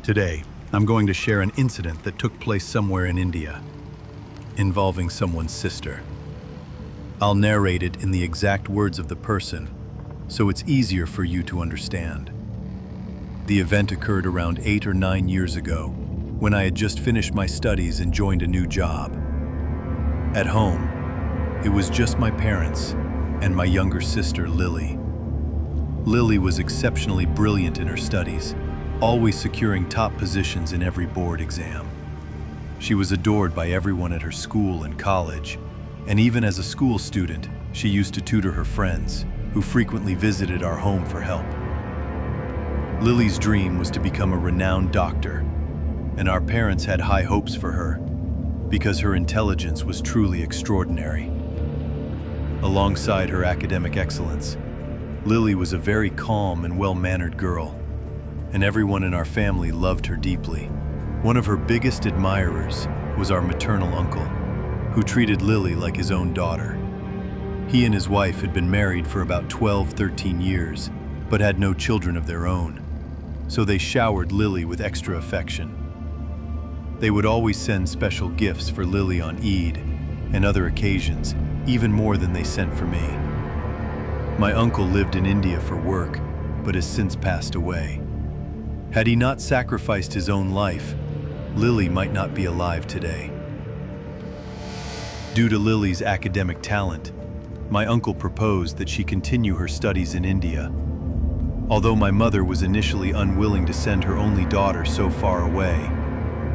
Today, I'm going to share an incident that took place somewhere in India, involving someone's sister. I'll narrate it in the exact words of the person, so it's easier for you to understand. The event occurred around 8 or 9 years ago, when I had just finished my studies and joined a new job. At home, it was just my parents and my younger sister, Lily. Lily was exceptionally brilliant in her studies, always securing top positions in every board exam. She was adored by everyone at her school and college, and even as a school student, she used to tutor her friends, who frequently visited our home for help. Lily's dream was to become a renowned doctor, and our parents had high hopes for her, because her intelligence was truly extraordinary. Alongside her academic excellence, Lily was a very calm and well-mannered girl, and everyone in our family loved her deeply. One of her biggest admirers was our maternal uncle, who treated Lily like his own daughter. He and his wife had been married for about 12-13 years, but had no children of their own, so they showered Lily with extra affection. They would always send special gifts for Lily on Eid and other occasions, even more than they sent for me. My uncle lived in India for work, but has since passed away. Had he not sacrificed his own life, Lily might not be alive today. Due to Lily's academic talent, my uncle proposed that she continue her studies in India. Although my mother was initially unwilling to send her only daughter so far away,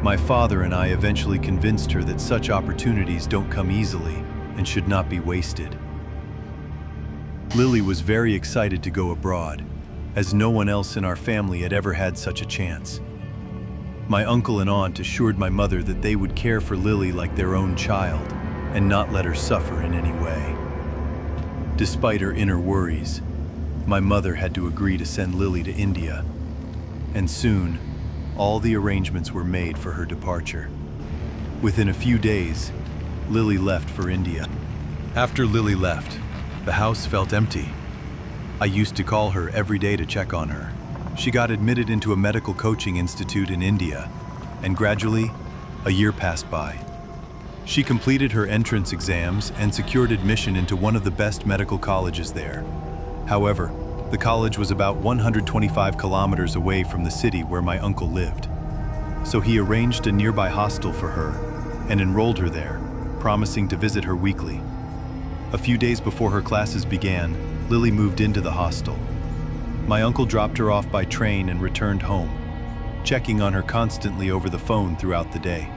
my father and I eventually convinced her that such opportunities don't come easily and should not be wasted. Lily was very excited to go abroad, as no one else in our family had ever had such a chance. My uncle and aunt assured my mother that they would care for Lily like their own child and not let her suffer in any way. Despite her inner worries, my mother had to agree to send Lily to India, and soon, all the arrangements were made for her departure. Within a few days, Lily left for India. After Lily left, the house felt empty. I used to call her every day to check on her. She got admitted into a medical coaching institute in India, and gradually, a year passed by. She completed her entrance exams and secured admission into one of the best medical colleges there. However, the college was about 125 kilometers away from the city where my uncle lived. So he arranged a nearby hostel for her and enrolled her there, promising to visit her weekly. A few days before her classes began, Lily moved into the hostel. My uncle dropped her off by train and returned home, checking on her constantly over the phone throughout the day.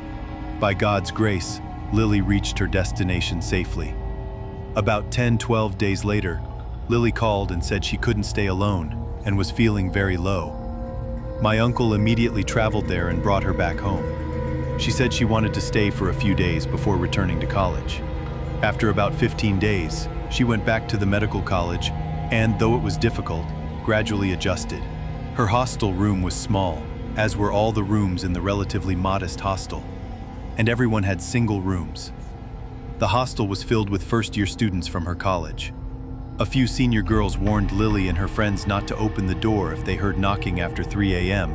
By God's grace, Lily reached her destination safely. About 10-12 days later, Lily called and said she couldn't stay alone and was feeling very low. My uncle immediately traveled there and brought her back home. She said she wanted to stay for a few days before returning to college. After about 15 days, she went back to the medical college and, though it was difficult, gradually adjusted. Her hostel room was small, as were all the rooms in the relatively modest hostel, and everyone had single rooms. The hostel was filled with first-year students from her college. A few senior girls warned Lily and her friends not to open the door if they heard knocking after 3 a.m.,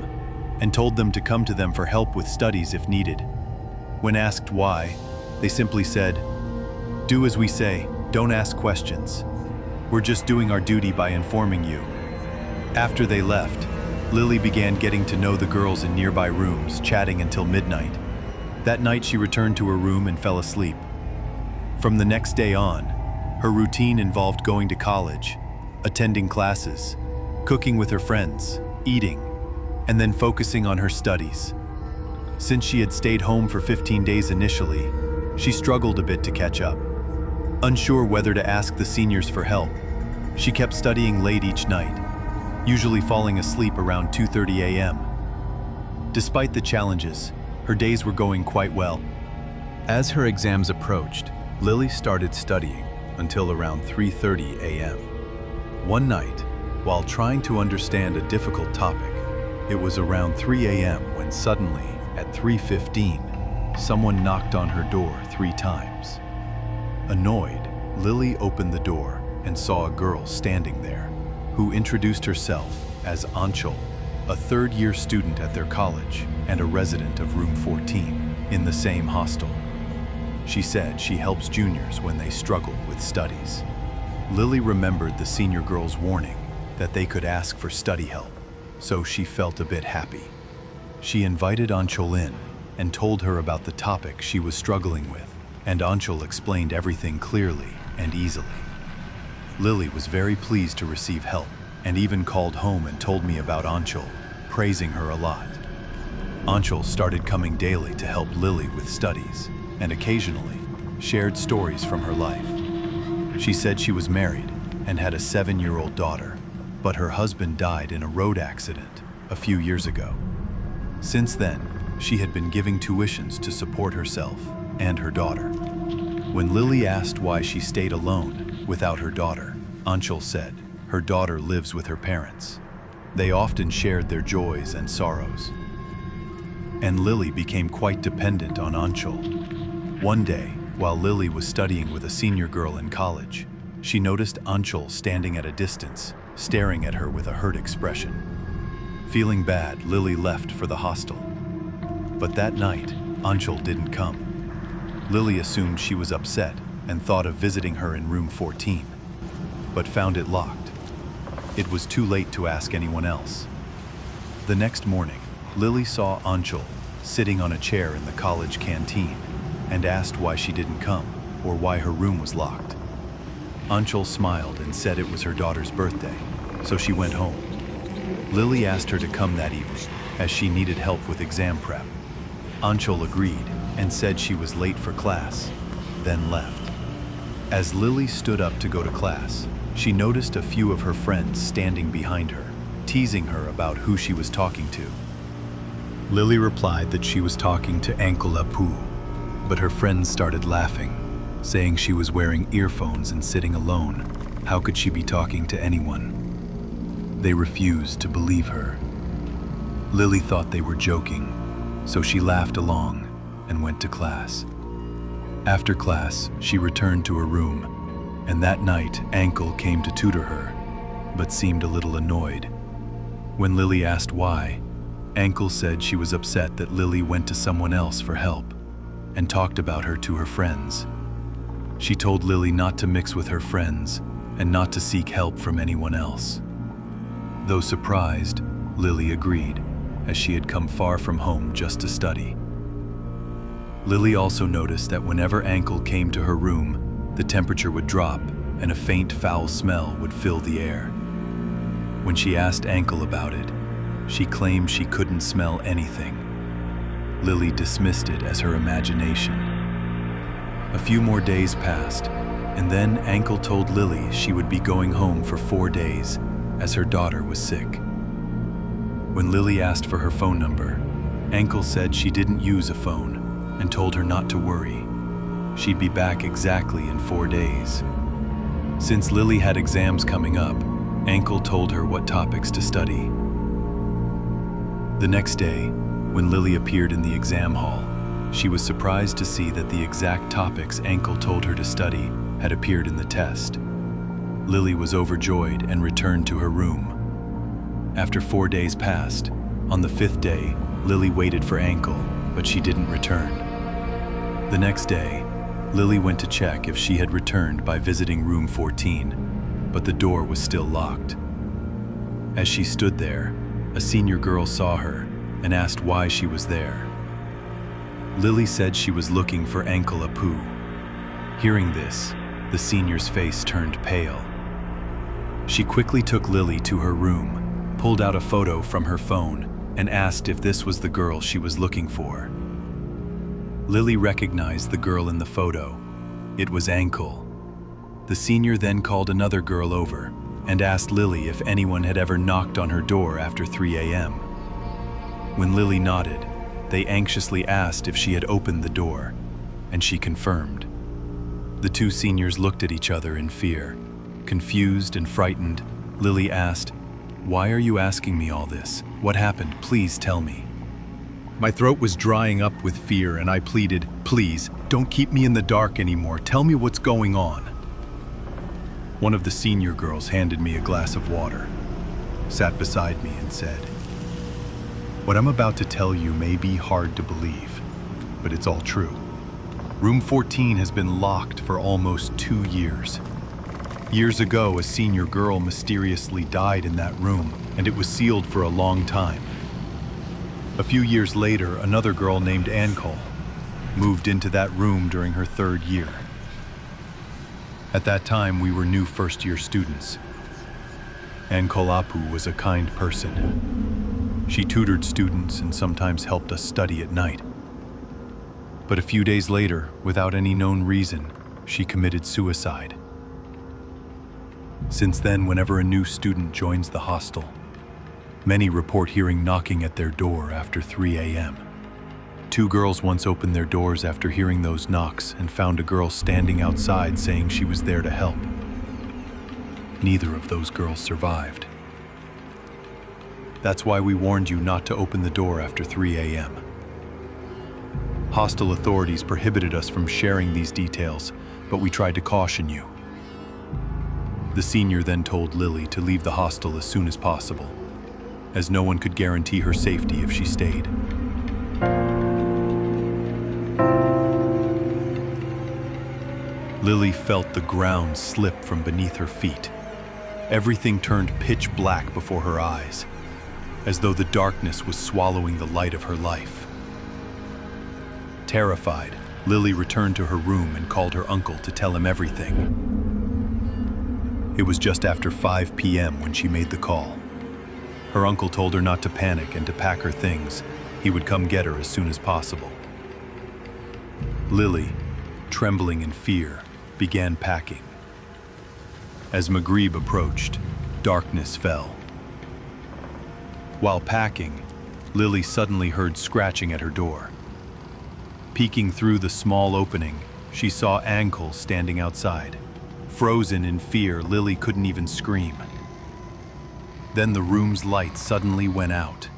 and told them to come to them for help with studies if needed. When asked why, they simply said, "Do as we say, don't ask questions. We're just doing our duty by informing you." After they left, Lily began getting to know the girls in nearby rooms, chatting until midnight. That night she returned to her room and fell asleep. From the next day on, her routine involved going to college, attending classes, cooking with her friends, eating, and then focusing on her studies. Since she had stayed home for 15 days initially, she struggled a bit to catch up. Unsure whether to ask the seniors for help, she kept studying late each night, usually falling asleep around 2:30 a.m. Despite the challenges, her days were going quite well. As her exams approached, Lily started studying until around 3:30 a.m. One night, while trying to understand a difficult topic, it was around 3 a.m. when suddenly, at 3:15, someone knocked on her door 3 times. Annoyed, Lily opened the door and saw a girl standing there, who introduced herself as Anchal, a third-year student at their college and a resident of room 14 in the same hostel. She said she helps juniors when they struggle with studies. Lily remembered the senior girl's warning that they could ask for study help, so she felt a bit happy. She invited Anshul in and told her about the topic she was struggling with, and Anshul explained everything clearly and easily. Lily was very pleased to receive help and even called home and told me about Anshul, praising her a lot. Anshul started coming daily to help Lily with studies and occasionally shared stories from her life. She said she was married and had a 7-year-old daughter, but her husband died in a road accident a few years ago. Since then, she had been giving tuitions to support herself and her daughter. When Lily asked why she stayed alone without her daughter, Anshul said her daughter lives with her parents. They often shared their joys and sorrows. And Lily became quite dependent on Anshul. One day, while Lily was studying with a senior girl in college, she noticed Anshul standing at a distance, staring at her with a hurt expression. Feeling bad, Lily left for the hostel. But that night, Anshul didn't come. Lily assumed she was upset and thought of visiting her in room 14, but found it locked. It was too late to ask anyone else. The next morning, Lily saw Anshul sitting on a chair in the college canteen and asked why she didn't come or why her room was locked. Anshul smiled and said it was her daughter's birthday, so she went home. Lily asked her to come that evening as she needed help with exam prep. Anshul agreed and said she was late for class, then left. As Lily stood up to go to class, she noticed a few of her friends standing behind her, teasing her about who she was talking to. Lily replied that she was talking to Uncle Apu, but her friends started laughing, saying she was wearing earphones and sitting alone. How could she be talking to anyone? They refused to believe her. Lily thought they were joking, so she laughed along and went to class. After class, she returned to her room, and that night, Uncle came to tutor her, but seemed a little annoyed. When Lily asked why, Uncle said she was upset that Lily went to someone else for help and talked about her to her friends. She told Lily not to mix with her friends and not to seek help from anyone else. Though surprised, Lily agreed, as she had come far from home just to study. Lily also noticed that whenever Uncle came to her room, the temperature would drop and a faint foul smell would fill the air. When she asked Uncle about it, she claimed she couldn't smell anything. Lily dismissed it as her imagination. A few more days passed, and then Uncle told Lily she would be going home for 4 days as her daughter was sick. When Lily asked for her phone number, Uncle said she didn't use a phone and told her not to worry. She'd be back exactly in 4 days. Since Lily had exams coming up, Uncle told her what topics to study. The next day, when Lily appeared in the exam hall, she was surprised to see that the exact topics Uncle told her to study had appeared in the test. Lily was overjoyed and returned to her room. After 4 days passed, on the 5th day, Lily waited for Uncle, but she didn't return. The next day, Lily went to check if she had returned by visiting room 14, but the door was still locked. As she stood there, a senior girl saw her and asked why she was there. Lily said she was looking for Uncle Apu. Hearing this, the senior's face turned pale. She quickly took Lily to her room, pulled out a photo from her phone, and asked if this was the girl she was looking for. Lily recognized the girl in the photo. It was Uncle. The senior then called another girl over and asked Lily if anyone had ever knocked on her door after 3 a.m. When Lily nodded, they anxiously asked if she had opened the door, and she confirmed. The two seniors looked at each other in fear. Confused and frightened, Lily asked, "Why are you asking me all this? What happened? Please tell me." My throat was drying up with fear and I pleaded, "Please, don't keep me in the dark anymore. Tell me what's going on." One of the senior girls handed me a glass of water, sat beside me and said, What I'm about to tell you may be hard to believe, but it's all true. Room 14 has been locked for almost 2 years. Years ago, a senior girl mysteriously died in that room, and it was sealed for a long time. A few years later, another girl named Ankol moved into that room during her 3rd year. At that time, we were new first-year students. Ankol Apu was a kind person. She tutored students and sometimes helped us study at night. But a few days later, without any known reason, she committed suicide. Since then, whenever a new student joins the hostel, many report hearing knocking at their door after 3 a.m. 2 girls once opened their doors after hearing those knocks and found a girl standing outside saying she was there to help. Neither of those girls survived. That's why we warned you not to open the door after 3 a.m. Hostel authorities prohibited us from sharing these details, but we tried to caution you. The senior then told Lily to leave the hostel as soon as possible, as no one could guarantee her safety if she stayed. Lily felt the ground slip from beneath her feet. Everything turned pitch black before her eyes, as though the darkness was swallowing the light of her life. Terrified, Lily returned to her room and called her uncle to tell him everything. It was just after 5 p.m. when she made the call. Her uncle told her not to panic and to pack her things. He would come get her as soon as possible. Lily, trembling in fear, began packing. As Maghrib approached, darkness fell. While packing, Lily suddenly heard scratching at her door. Peeking through the small opening, she saw Ankol standing outside. Frozen in fear, Lily couldn't even scream. Then the room's light suddenly went out.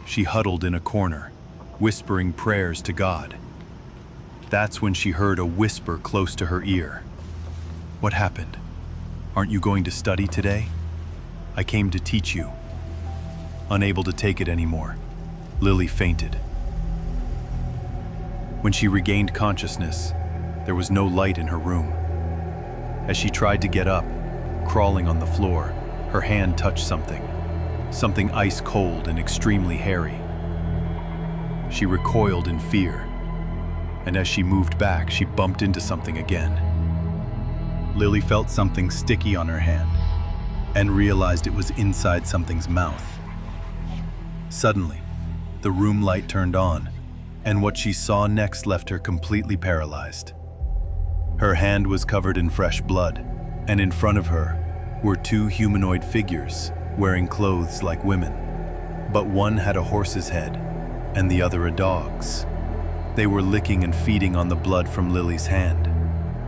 She huddled in a corner, whispering prayers to God. That's when she heard a whisper close to her ear. "What happened? Aren't you going to study today? I came to teach you." Unable to take it anymore, Lily fainted. When she regained consciousness, there was no light in her room. As she tried to get up, crawling on the floor, her hand touched something ice cold and extremely hairy. She recoiled in fear, and as she moved back, she bumped into something again. Lily felt something sticky on her hand and realized it was inside something's mouth. Suddenly, the room light turned on, and what she saw next left her completely paralyzed. Her hand was covered in fresh blood, and in front of her were 2 humanoid figures wearing clothes like women. But one had a horse's head, and the other a dog's. They were licking and feeding on the blood from Lily's hand,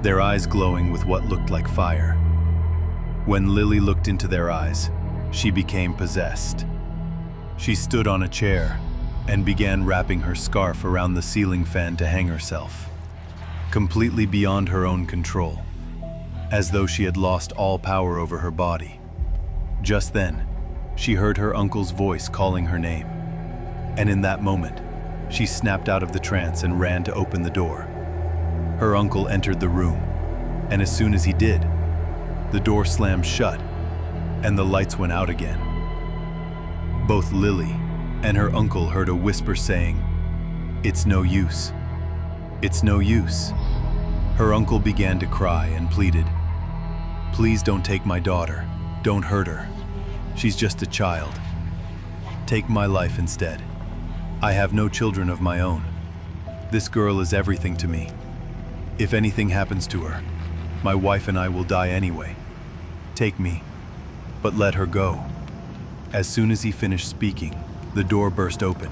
their eyes glowing with what looked like fire. When Lily looked into their eyes, she became possessed. She stood on a chair and began wrapping her scarf around the ceiling fan to hang herself, completely beyond her own control, as though she had lost all power over her body. Just then, she heard her uncle's voice calling her name, and in that moment, she snapped out of the trance and ran to open the door. Her uncle entered the room, and as soon as he did, the door slammed shut, and the lights went out again. Both Lily and her uncle heard a whisper saying, "It's no use. It's no use." Her uncle began to cry and pleaded, "Please don't take my daughter. Don't hurt her. She's just a child. Take my life instead. I have no children of my own. This girl is everything to me. If anything happens to her, my wife and I will die anyway. Take me, but let her go." As soon as he finished speaking, the door burst open,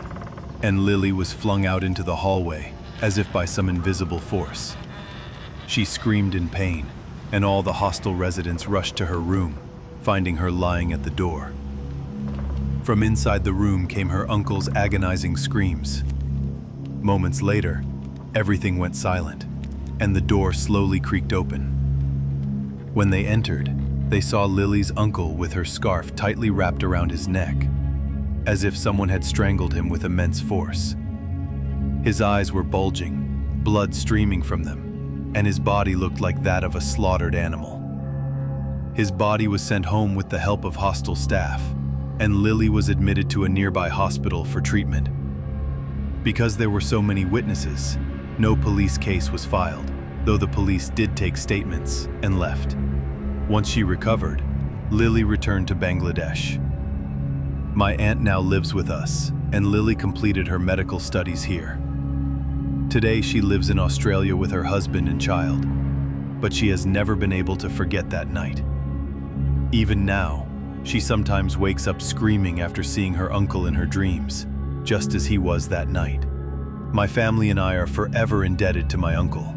and Lily was flung out into the hallway as if by some invisible force. She screamed in pain, and all the hostel residents rushed to her room, finding her lying at the door. From inside the room came her uncle's agonizing screams. Moments later, everything went silent, and the door slowly creaked open. When they entered, they saw Lily's uncle with her scarf tightly wrapped around his neck. as if someone had strangled him with immense force. His eyes were bulging, blood streaming from them, and his body looked like that of a slaughtered animal. His body was sent home with the help of Hostel staff, and Lily was admitted to a nearby hospital for treatment. Because there were so many witnesses, no police case was filed, though the police did take statements and left. Once she recovered, Lily returned to Bangladesh. My aunt now lives with us, and Lily completed her medical studies here. Today she lives in Australia with her husband and child, but she has never been able to forget that night. Even now, she sometimes wakes up screaming after seeing her uncle in her dreams, just as he was that night. My family and I are forever indebted to my uncle,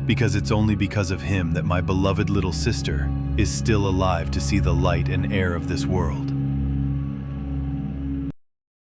because it's only because of him that my beloved little sister is still alive to see the light and air of this world.